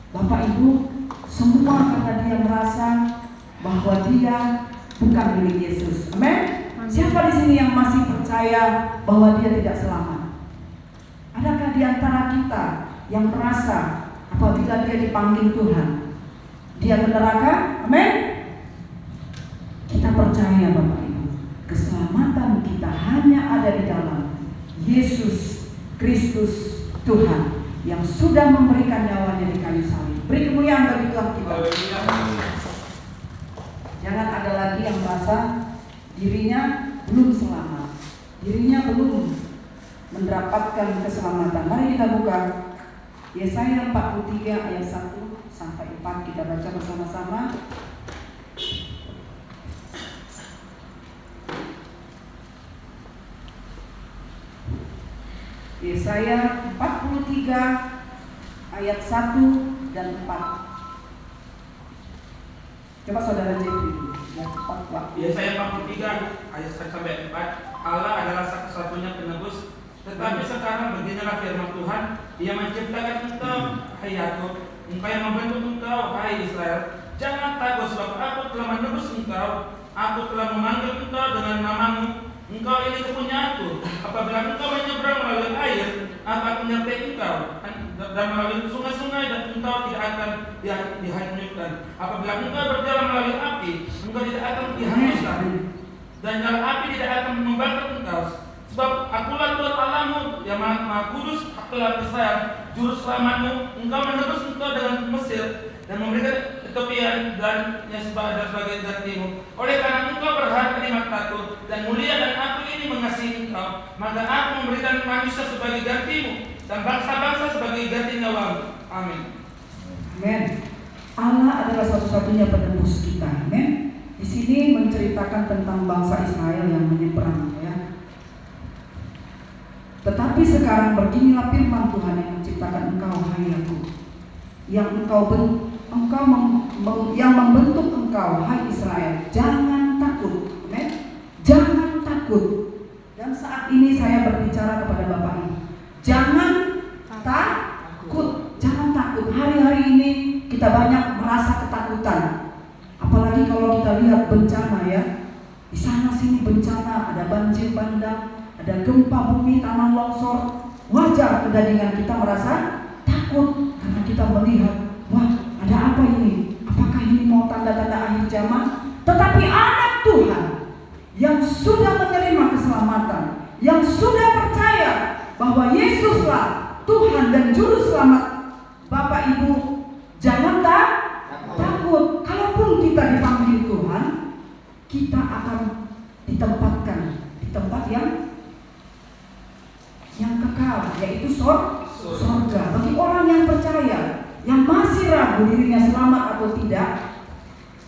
Bapak Ibu, semua karena dia merasa bahwa dia bukan milik Yesus. Amin. Siapa di sini yang masih percaya bahwa dia tidak selamat? Adakah di antara kita yang merasa apabila dia dipanggil Tuhan, dia ke neraka? Amin. Kita percaya Bapak Ibu, keselamatan kita hanya ada di dalam Yesus Kristus Tuhan yang sudah memberikan nyawanya di kayu salib. Beri kemuliaan bagi Tuhan kita. Jangan ada lagi yang merasa dirinya belum selamat, dirinya belum mendapatkan keselamatan. Mari kita buka Yesaya 43 ayat 1 sampai 4, kita baca bersama-sama. Yesaya 43 ayat 1 dan 4. Coba saudara Jeffrey dulu, ya cepat Pak. Yesaya 43 ayat 1 sampai 4. Allah adalah satu-satunya penebus. Tetapi sekarang beginilah firman Tuhan, Dia menciptakan engkau, hai Yakub, engkau yang membentuk engkau, hai Israel. Jangan takut, sebab aku telah menebus engkau. Aku telah memanggil engkau dengan namamu. Engkau ini kepunyaanku. Apabila engkau menyeberang melalui air, aku akan menyertai engkau, dan melalui sungai-sungai, dan engkau tidak akan dihanyutkan. Apabila engkau berjalan melalui api, engkau tidak akan dihanguskan, dan nyala api tidak akan membakar engkau. Sebab akulah Tuhan Allahmu yang Maha Kudus, akulah Israel, juru selamatmu. Engkau menebus engkau dengan Mesir, dan memberikan Ethiopia dan yang sebagai gantimu. Oleh karena engkau berharga di mataku dan mulia, dan aku ini mengasihi engkau, maka aku memberikan manusia sebagai gantimu dan bangsa-bangsa sebagai ganti nyawamu. Amin. Amin. Allah adalah satu-satunya penebus kita. Amin. Di sini menceritakan tentang bangsa Israel yang menyeberang, ya. Tetapi sekarang beginilah firman Tuhan yang menciptakan engkau, hai Yakub, yang yang membentuk engkau, hai Israel. Jangan takut. Amin. Jangan takut. Dan saat ini saya berbicara kepada Bapak Ibu, jangan takut. Jangan takut. Hari-hari ini kita banyak merasa ketakutan. Apalagi kalau kita lihat bencana, ya. Di sana sini bencana, ada banjir bandang, ada gempa bumi, tanah longsor. Wajar kedadingan kita merasa takut karena kita melihat, wah, ada apa ini? Apakah ini mau tanda-tanda akhir zaman? Tetapi anak Tuhan yang sudah menerima keselamatan, yang sudah percaya bahwa Yesuslah Tuhan dan Juru Selamat, Bapak Ibu, jangan takut. Kalaupun kita dipanggil Tuhan, kita akan ditempatkan di tempat yang kekal, yaitu surga. Bagi orang yang percaya, yang masih ragu dirinya selamat atau tidak,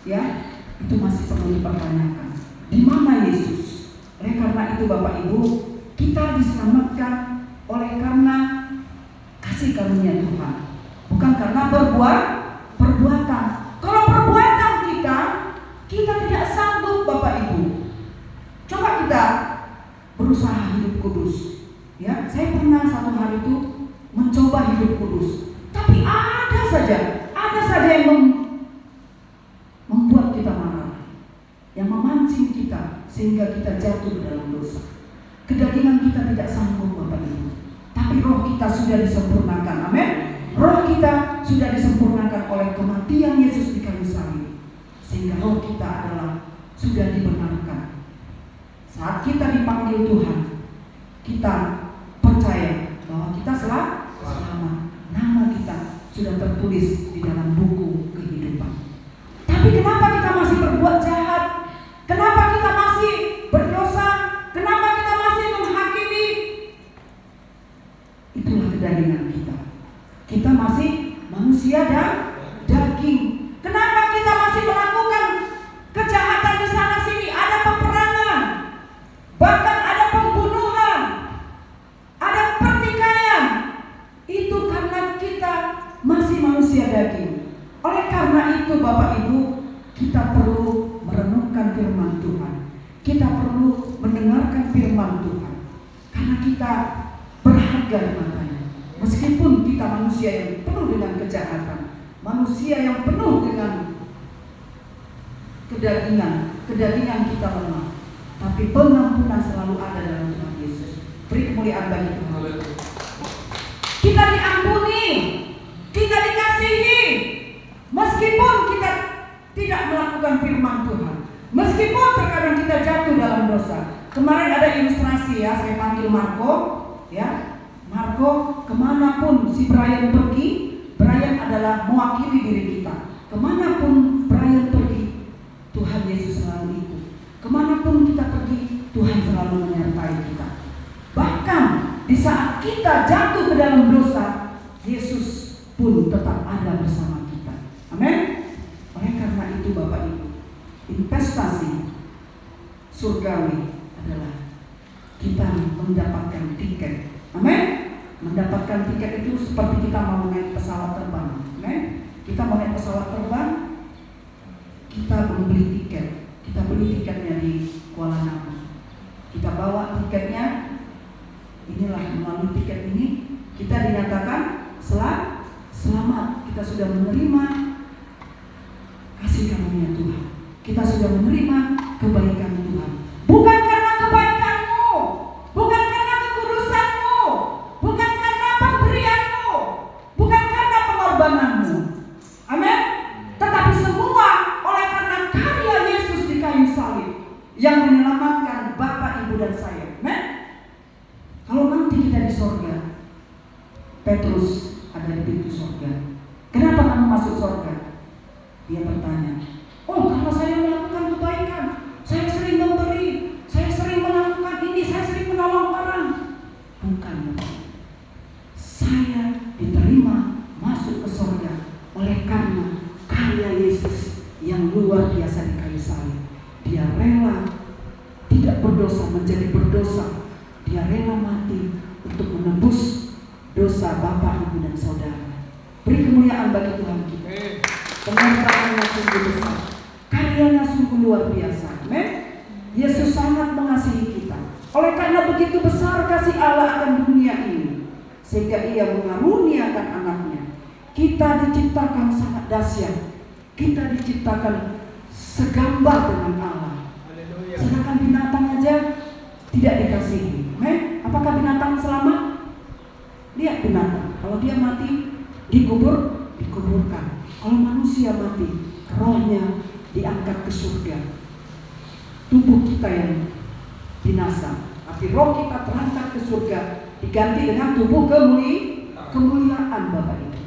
ya, itu masih perlu dipertanyakan. Di mana Yesus? Oleh karena itu Bapak Ibu, kita diselamatkan oleh karena kasih karunia Tuhan, bukan karena perbuatan. Kalau perbuatan kita tidak sanggup Bapak Ibu. Coba kita berusaha hidup kudus. Ya, saya pernah satu hari itu mencoba hidup kudus, tapi ada saja yang membuat kita marah, yang memancing kita sehingga kita jatuh ke dalam dosa. Kedagingan kita tidak sanggup Bapak Ibu, tapi roh kita sudah disempurnakan. Amin. Roh kita sudah disempurnakan oleh kematian Yesus di kayu salib, sehingga roh kita adalah sudah dibenarkan. Saat kita dipanggil Tuhan, kita percaya bahwa kita selamat. Nama kita sudah tertulis di dalam buku kehidupan. Tapi kenapa kita masih berbuat jahat? Kenapa kita masih berdosa? Kenapa kita masih menghakimi? Itulah kedagingan kita. Kita masih manusia dan daging. Kenapa kita masih melakukan kejahatan di sana sini? Ada peperangan, bahkan ada pembunuhan, ada pertikaian. Itu karena kita masih manusia daging. Oleh karena itu Bapak Ibu, kita perlu merenungkan firman Tuhan. Kita perlu mendengarkan firman Tuhan, karena kita berharga di matanya. Meskipun kita manusia yang penuh dengan kejahatan, manusia yang penuh dengan kedagingan kita lemah. Tapi pengampunan selalu ada dalam Tuhan Yesus. Beri kemuliaan bagi Tuhan. Kita diampuni, kita dikasihi, meskipun kita tidak melakukan firman Tuhan, meskipun terkadang kita jatuh dalam dosa. Kemarin ada ilustrasi ya, saya panggil Marco, ya. Marco kemanapun si Brian pergi, Brian adalah mewakili diri kita. Kemanapun Brian pergi, Tuhan Yesus selalu ikut. Kemanapun kita pergi, Tuhan selalu menyertai kita. Bahkan di saat kita jatuh ke dalam dosa, Yesus pun tetap ada bersama kita. Amin. Oleh karena itu Bapak Ibu, investasi surgawi adalah kita mendapatkan tiket. Amin. Mendapatkan tiket itu seperti kita mau naik pesawat terbang. Amin. Kita mau naik pesawat terbang, kita membeli tiket. Kita beli tiketnya di Kuala Namu. Kita bawa tiketnya. Inilah melalui tiket ini kita dinyatakan selamat. Kita sudah menerima kasih karunia Tuhan. Kita sudah menerima kebaikan Tuhan. Bukan karena kebaikanmu, bukan karena kekudusanmu, bukan karena pemberianmu, bukan karena pengorbananmu. Amin. Tetapi semua oleh karena karya Yesus di kayu salib yang menyelamatkan Bapak, Ibu dan saya. Amin. Kalau nanti kita di sorga, Petrus ada di pintu sorga. Kenapa kamu masuk sorga? Dia bertanya, oh karena saya melakukan kebaikan, saya sering memberi, saya sering melakukan ini, saya sering menolong orang. Bukan, saya diterima masuk ke sorga oleh karena karya Yesus yang luar biasa di kayu salib. Dia rela tidak berdosa menjadi berdosa. Dia rela mati untuk menebus dosa Bapak, Ibu dan Saudara. Beri kemuliaan bagi Tuhan kita. Pengorbanannya sungguh besar, karyanya sungguh luar biasa. Amin. Yesus sangat mengasihi kita. Oleh karena begitu besar kasih Allah akan dunia ini, sehingga Ia mengaruniakan anaknya. Kita diciptakan sangat dahsyat. Kita diciptakan segambar dengan Allah. Sedangkan binatang aja tidak dikasihi. Amin. Apakah binatang selamat? Lihat binatang, kalau dia mati dikuburkan. Kalau manusia mati, rohnya diangkat ke surga. Tubuh kita yang binasa, tapi roh kita terangkat ke surga, diganti dengan tubuh kemuliaan Bapak Ibu.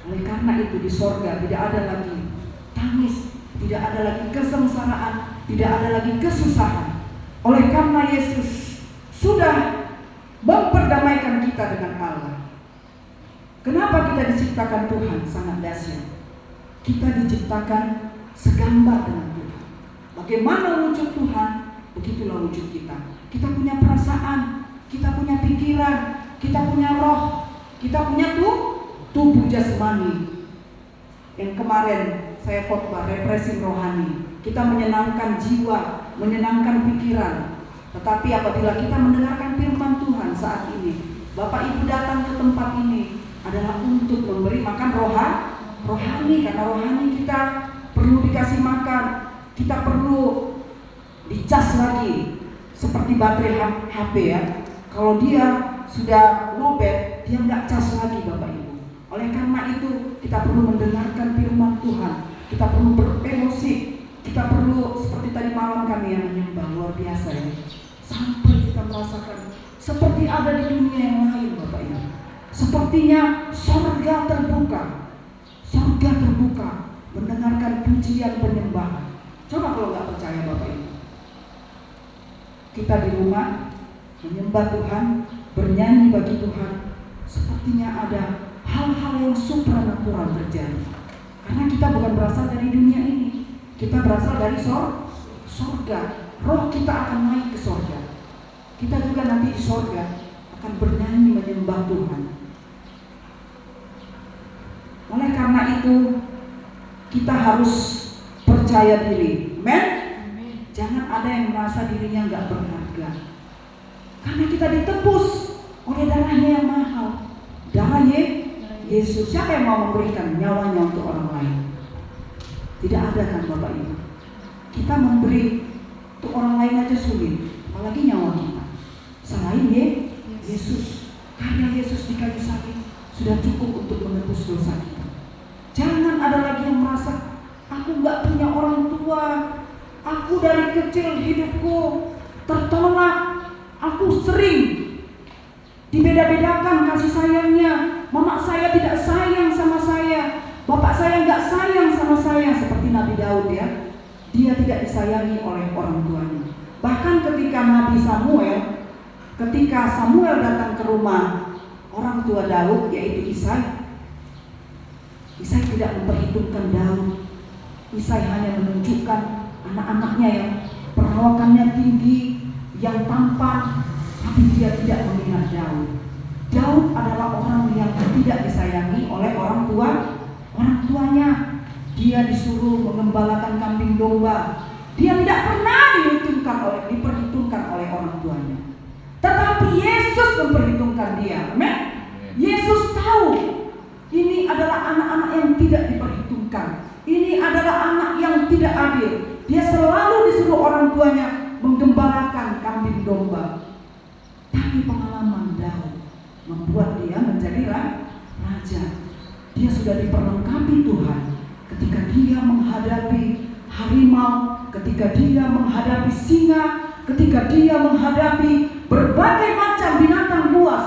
Oleh karena itu di surga tidak ada lagi tangis, tidak ada lagi kesengsaraan, tidak ada lagi kesusahan. Oleh karena Yesus sudah memperdamaikan kita dengan Allah. Kenapa kita diciptakan Tuhan? Sangat dahsyat. Kita diciptakan segambar dengan Tuhan. Bagaimana wujud Tuhan, begitulah wujud kita. Kita punya perasaan, kita punya pikiran, kita punya roh, kita punya tubuh jasmani. Yang kemarin saya khotbah refreshing rohani. Kita menyenangkan jiwa, menyenangkan pikiran. Tetapi apabila kita mendengarkan firman Tuhan saat ini, Bapak Ibu datang ke tempat ini adalah untuk memberi makan rohani, karena rohani kita perlu dikasih makan, kita perlu dicas lagi seperti baterai HP ya. Kalau dia sudah lowbat, dia nggak cas lagi Bapak Ibu. Oleh karena itu kita perlu mendengarkan firman Tuhan, kita perlu beremosi, kita perlu seperti tadi malam kami yang menyembah luar biasa ya. Sampai kita merasakan seperti ada di dunia yang lain Bapak Ibu. Sepertinya surga terbuka mendengarkan pujian penyembahan. Coba kalau nggak percaya Bapak Ibu, kita di rumah menyembah Tuhan, bernyanyi bagi Tuhan, sepertinya ada hal-hal yang supranatural terjadi. Karena kita bukan berasal dari dunia ini, kita berasal dari surga. Roh kita akan naik ke surga. Kita juga nanti di surga akan bernyanyi menyembah Tuhan. Oleh karena itu kita harus percaya diri. Amen. Jangan ada yang merasa dirinya nggak berharga. Karena kita ditebus oleh darahnya yang mahal, darah Yesus, siapa yang mau memberikan nyawanya untuk orang lain? Tidak ada kan Bapak Ibu? Kita memberi untuk orang lain aja sulit, apalagi nyawa kita. Selain Yesus, karya Yesus di kayu salib sudah cukup untuk menebus dosa kita. Jangan ada lagi yang merasa, aku gak punya orang tua, aku dari kecil hidupku tertolak, aku sering dibeda-bedakan kasih sayangnya. Mama saya tidak sayang sama saya, bapak saya gak sayang sama saya. Seperti Nabi Daud ya, dia tidak disayangi oleh orang tuanya. Bahkan ketika ketika Samuel datang ke rumah orang tua Daud, yaitu Isai tidak memperhitungkan Daud. Isai hanya menunjukkan anak-anaknya yang perawakannya tinggi, yang tampan, tapi dia tidak melihat Daud. Daud adalah orang yang tidak disayangi oleh orang tuanya. Dia disuruh mengembalakan kambing domba. Dia tidak pernah diperhitungkan oleh orang tuanya. Tetapi Yesus memperhitungkan dia. Amin. Yesus tahu ini adalah anak-anak yang tidak diperhitungkan. Ini adalah anak yang tidak adil. Dia selalu disuruh orang tuanya menggembalakan kambing domba. Tapi pengalaman Daud membuat dia menjadi raja. Dia sudah diperlengkapi Tuhan ketika dia menghadapi harimau, ketika dia menghadapi singa, ketika dia menghadapi berbagai macam binatang buas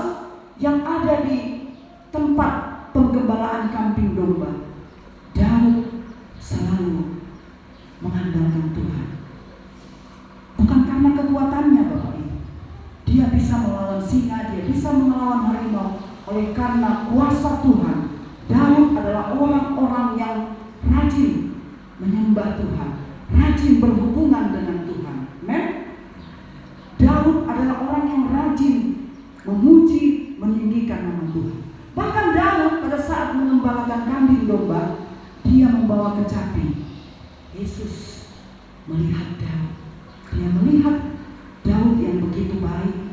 yang ada di tempat penggembalaan kambing domba. Daud selalu mengandalkan Tuhan. Bukan karena kekuatannya Bapak Ibu. Dia bisa melawan singa, dia bisa melawan harimau oleh karena kuasa Tuhan. Daud adalah orang-orang yang rajin menyembah Tuhan, rajin berhubungan dengan Tuhan. Amen. Daud adalah orang yang rajin memuji, meninggikan nama Tuhan. Bahkan Daud pada saat mengembalakan kambing domba, dia membawa kecapi. Yesus melihat Daud. Dia melihat Daud yang begitu baik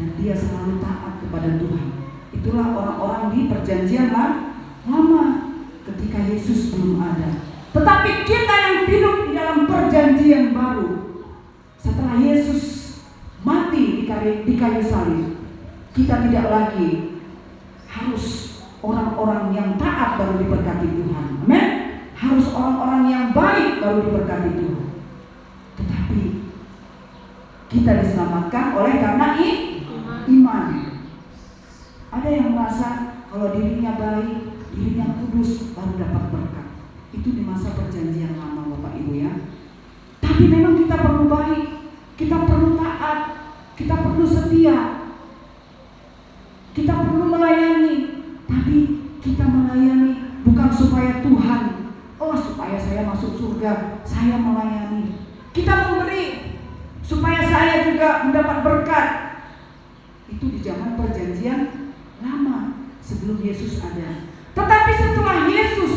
dan dia selalu taat kepada Tuhan. Itulah orang-orang di perjanjian lama ketika Yesus belum ada. Tetapi kita yang hidup di dalam perjanjian baru, setelah Yesus mati di kayu salib, kita tidak lagi harus orang-orang yang taat baru diberkati Tuhan. Amin. Harus orang-orang yang baik baru diberkati Tuhan. Tetapi kita diselamatkan oleh karena iman. Ada yang merasa kalau dirinya baik, dirinya kudus baru dapat berkat. Itu di masa perjanjian lama Bapak Ibu ya. Tapi memang kita perlu baik, kita perlu taat, kita perlu setia, kita perlu melayani. Tapi kita melayani bukan supaya Tuhan, supaya saya masuk surga, saya melayani. Kita memberi supaya saya juga mendapat berkat. Itu di zaman perjanjian lama sebelum Yesus ada. Tetapi setelah Yesus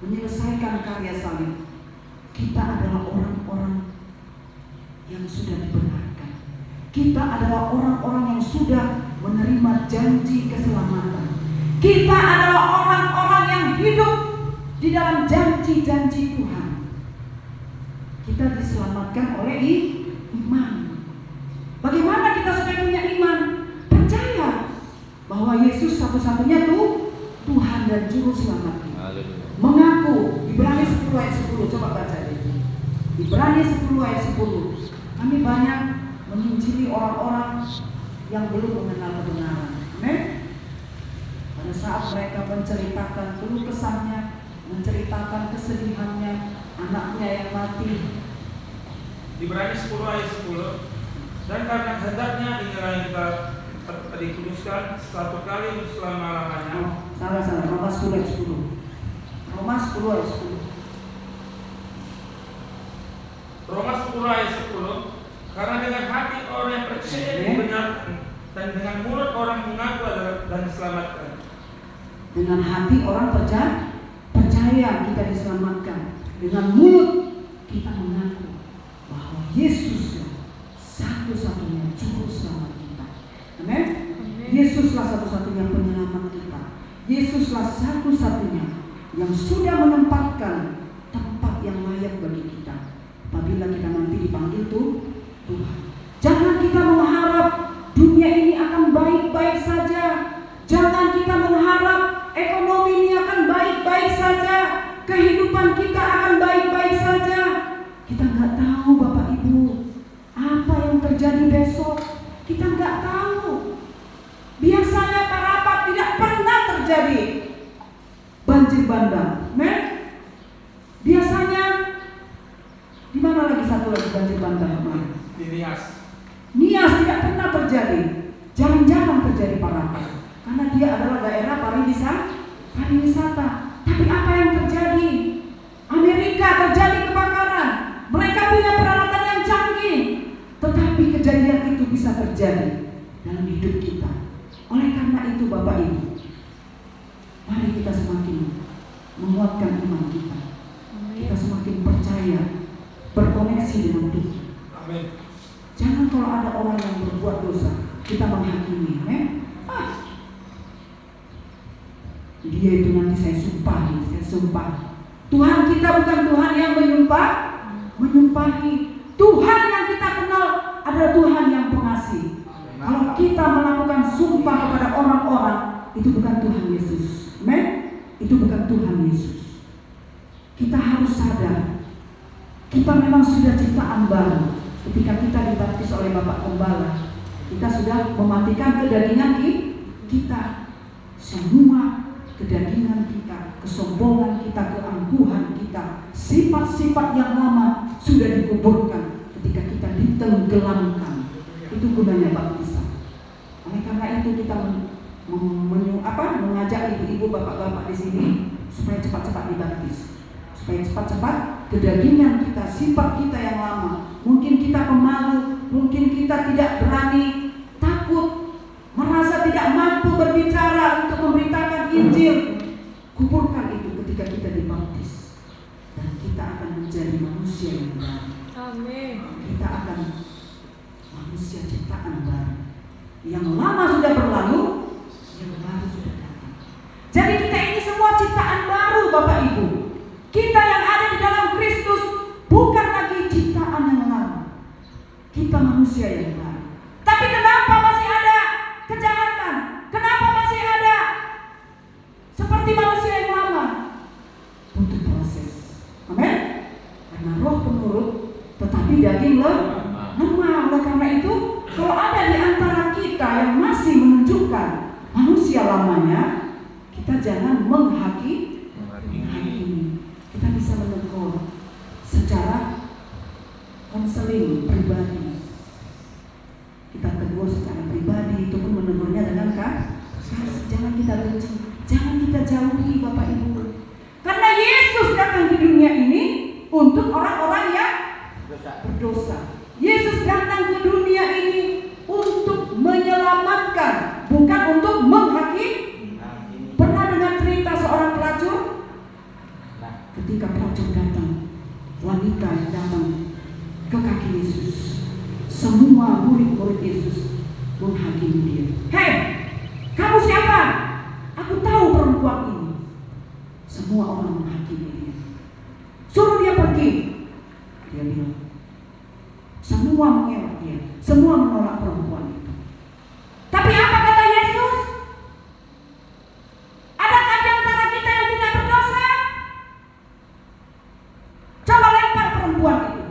menyelesaikan karya salib, kita adalah orang-orang yang sudah dibenarkan. Kita adalah orang-orang yang sudah menerima janji keselamatan. Kita adalah orang-orang yang hidup di dalam janji-janji Tuhan. Kita diselamatkan oleh iman. Bagaimana kita supaya punya iman? Percaya bahwa Yesus satu-satunya Tuhan dan Juru Selamat kita. Mengaku, Ibrani 10 ayat 10, coba baca deh. Ibrani 10 ayat 10. Kami banyak menginjili orang-orang yang belum mengenal kebenaran. Amen. Pada saat mereka menceritakan keluh kesahnya, menceritakan kesedihannya, anaknya yang mati. Ibrani 10 ayat 10. Dan karena hendaknya inilah yang kita dikuduskan satu kali untuk selama-lamanya. Salah. Roma 10 ayat 10. Roma 10 ayat 10. Roma 10 ayat 10. Karena dengan hati orang yang percaya dibenarkan dan dengan mulut orang mengaku dan diselamatkan. Dengan hati orang percaya kita diselamatkan. Dengan mulut kita mengaku bahwa Yesus satu-satunya juru selamat kita. Amin. Yesuslah satu-satunya penyelamat kita. Yesuslah satu-satunya yang sudah menempatkan tempat yang layak bagi kita apabila kita nanti dipanggil Tuhan. Jangan kita mengharap dunia ini akan baik-baik saja. Jangan kita mengharap ekonomi ini akan baik-baik saja. Kehidupan kita akan baik-baik saja. Kita nggak tahu Bapak Ibu apa yang terjadi besok. Kita nggak tahu. Biasanya parapat tidak pernah terjadi banjir bandang. Biasanya di mana lagi satu lagi banjir bandang kemarin? Di Nias tidak pernah terjadi. Jarang-jarang terjadi parapat karena dia adalah daerah pariwisata. Tapi apa yang terjadi? Amerika terjadi kebakaran. Mereka punya peralatan yang canggih, tetapi kejadian itu bisa terjadi dalam hidup kita. Oleh karena itu Bapak Ibu, mari kita semakin menguatkan iman kita. Kita semakin percaya, berkoneksi dengan Tuhan. Amin. Jangan kalau ada orang yang berbuat dosa, kita menghakimi. Dia itu nanti saya sumpah. Tuhan kita bukan Tuhan yang menyumpahi. Tuhan yang kita kenal adalah Tuhan yang pengasih. Kalau kita melakukan sumpah kepada orang-orang, itu bukan Tuhan Yesus. Amen? Itu bukan Tuhan Yesus. Kita harus sadar, kita memang sudah ciptaan baru. Ketika kita dibaptis oleh Bapak Gembala, kita sudah mematikan kedagingan kita. Semua kedagingan kita, kesombongan kita, keangkuhan kita, sifat-sifat yang lama sudah dikuburkan ketika kita ditenggelamkan. Itu gunanya baptisan. Oleh karena itu kita mengajak ibu-ibu, bapak-bapak di sini supaya cepat-cepat dibaptis, supaya cepat-cepat kedagingan kita, sifat kita yang lama. Mungkin kita pemalu, mungkin kita tidak berani, takut, merasa tidak mampu berbicara untuk memberitakan Injil. Kuburkan itu ketika kita dibaptis, dan kita akan menjadi manusia yang baru. Amin. Kita akan manusia ciptaan baru. Yang lama sudah berlalu, yang baru sudah datang. Jadi kita ini semua ciptaan baru Bapak Ibu. Kita yang ada di dalam Kristus bukan lagi ciptaan yang lama. Kita manusia yang baru. Tapi kenapa masih ada kejahatan? Kenapa masih ada seperti manusia yang lama? Butuh proses. Amin. Karena roh penurut, tetapi daging lemah. Oleh karena itu, kalau ada di antara kita yang masih menunjukkan manusia lamanya, kita jangan menghakimi. Kita bisa menegur secara konseling pribadi. Kita tegur secara pribadi, itu pun menegurnya dengan kasih. Jangan kita benci, jangan kita jauhi Bapak Ibu. Karena Yesus datang ke dunia ini untuk orang-orang yang berdosa. Yesus datang ke dunia ini untuk menyelamatkan, bukan untuk menghakimi. Pernah dengar cerita seorang pelacur? Ketika pelacur datang, wanita yang datang ke kaki Yesus, semua murid-murid Yesus menghakimi dia. Hei, kamu siapa? Aku tahu perempuan ini. Semua orang menghakimi dia. Suruh dia pergi. Dia bilang, semua mengelak dia, semua menolak perempuan itu. Tapi apa kata Yesus? Adakah di antara kita yang tidak berdosa? Coba lempar perempuan itu.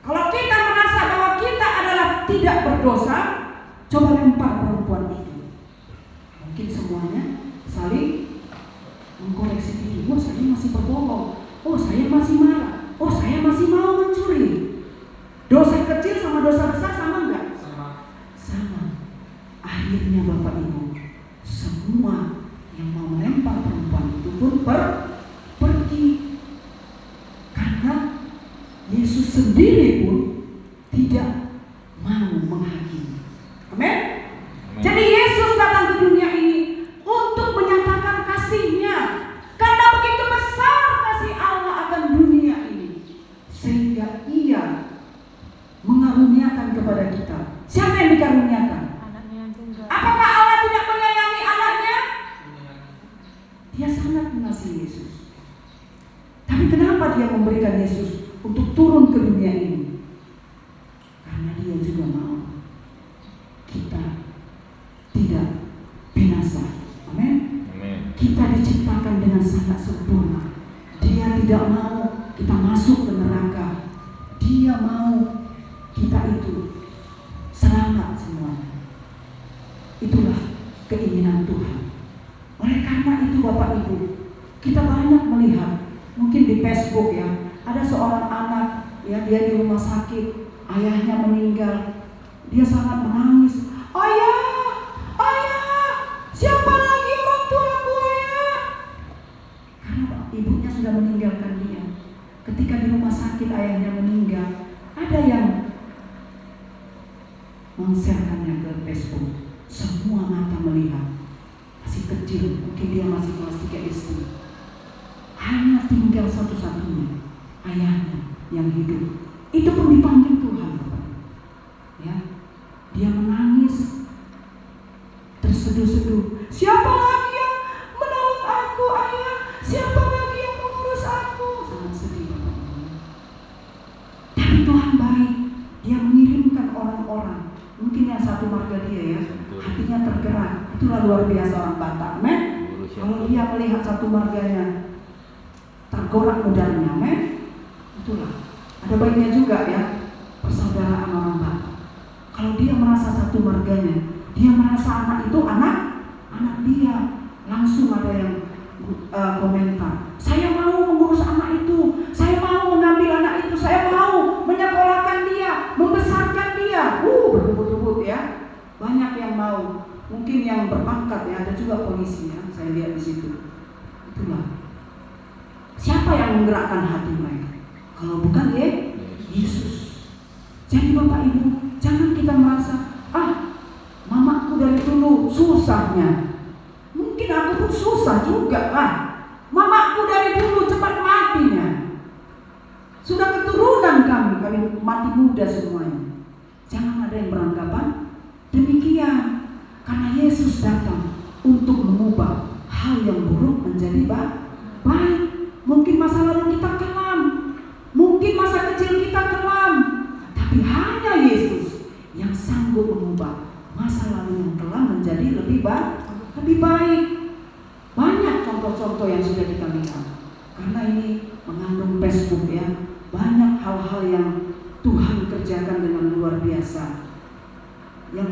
Kalau kita merasa bahwa kita adalah tidak berdosa, coba lempar perempuan itu. Mungkin semuanya saling mengkoreksi diri. Oh, saya masih berbohong. Oh, saya masih marah. Oh, saya masih mau mencuri. Dosa kecil sama dosa besar sama enggak? Sama. Akhirnya Bapak Ibu, semua yang mau melempar perempuan itu pun pergi. Karena Yesus sendiri pun tidak mau menghakimi. Amin? Jadi Yesus datang ke dunia ini untuk menyatakan kasih-Nya. Karena begitu besar kasih Allah akan dunia ini, sehingga Ia mengaruniakan kepada kita. Siapa yang dikaruniakan? Anaknya yang tunggal. Apakah Allah tidak menyayangi anaknya? kasih Yesus. Tapi kenapa dia memberikan Yesus untuk turun ke dunia ini? Karena dia juga mau kita tidak binasa. Amin. Kita diciptakan dengan sangat sempurna. Dia tidak mau kita masuk ke neraka. Dia mau kita itu selamat semuanya. Itulah keinginan Tuhan. Oleh karena itu Bapak Ibu, kita banyak melihat, mungkin di Facebook ya, ada seorang anak ya, dia di rumah sakit, ayahnya meninggal, dia sangat menangis. Ayah, siapa lagi orang tuaku ayah? Karena ibunya sudah meninggalkan dia. Ketika di rumah sakit ayahnya meninggal, ada yang men-share-kannya ke Facebook. Semua mata melihat. Masih kecil, mungkin dia masih kelas 3 SD. Hanya tinggal satu-satunya ayahnya yang hidup. Itu pun dipanggil Tuhan, Bapak. Ya, dia menangis, terseduh-seduh. Siapa lagi yang menolong aku, ayah? Siapa lagi yang mengurus aku? Sangat sedih, Bapak. Tapi Tuhan baik. Dia mengirimkan orang-orang. Mungkin yang satu marga dia ya, hatinya tergerak. Itulah luar biasa orang Batak, men. Kalau dia melihat satu marganya tergorak mudanya, men, itulah. Ada baiknya juga ya, persaudaraan orang Batak. Kalau dia merasa satu marganya, dia merasa anak itu anak dia, langsung ada yang komentar. Saya mau mengurus anak itu, saya mau mengambil anak itu, saya mau menyekolahkan dia, membesarkan dia. Berebut-rebut ya. Banyak yang mau. Mungkin yang berpangkat ya, ada juga polisi ya, saya lihat di situ. Itulah. Siapa yang menggerakkan hati mereka? Kalau bukan Yesus. Jadi Bapak Ibu, jangan kita merasa, mamaku dari dulu susahnya. Mungkin aku pun susah juga lah. Mamaku dari dulu cepat matinya. Sudah keturunan kami mati muda semuanya. Jangan ada yang beranggapan demikian. Karena Yesus datang untuk mengubah hal yang buruk menjadi baik. Mungkin masa lalu kita kelam, mungkin masa kecil kita kelam, tapi hanya Yesus yang sanggup mengubah masa lalu yang kelam menjadi lebih baik. Banyak contoh-contoh yang sudah kita lihat. Karena ini mengandung Facebook ya, banyak hal-hal yang Tuhan kerjakan dengan luar biasa.